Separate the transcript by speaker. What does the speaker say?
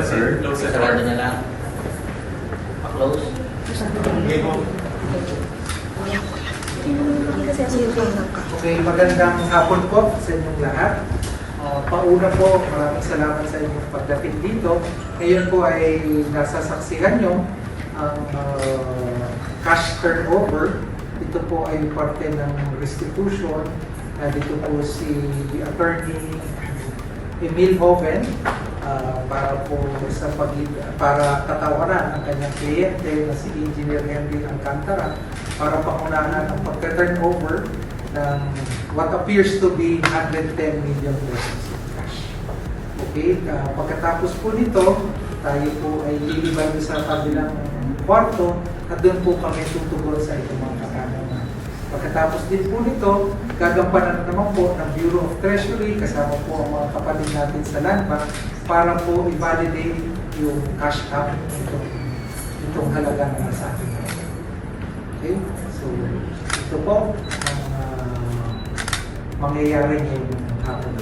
Speaker 1: sir.
Speaker 2: Sarado na lang. Pa-close.
Speaker 3: Okay, magandang hapon po sa inyong lahat. Pauna po, maraming salamat sa inyong pagdating dito. Ngayon po ay nasasaksihan nyo ang cash turnover. Ito po ay parte ng restitution. Dito po si Attorney Emil Hoven para po para tatawaran ang kanyang kliyente na si Engineer Henry Alcantara para pangunahan ang pagka-turnover ng what appears to be 110 million pesos in cash. Okay, pagkatapos po nito, tayo po ay lilibay sa kabilang kwarto at doon po kami tutugon sa itong mga katanungan. Pagkatapos din po nito, gagampanan naman po ng Bureau of Treasury kasama po ang mga kapatid natin sa Land Bank para po i-validate yung cash out itong halaga na nasa atin. Okay? So, ito po ang mangyayari ngayong hapon.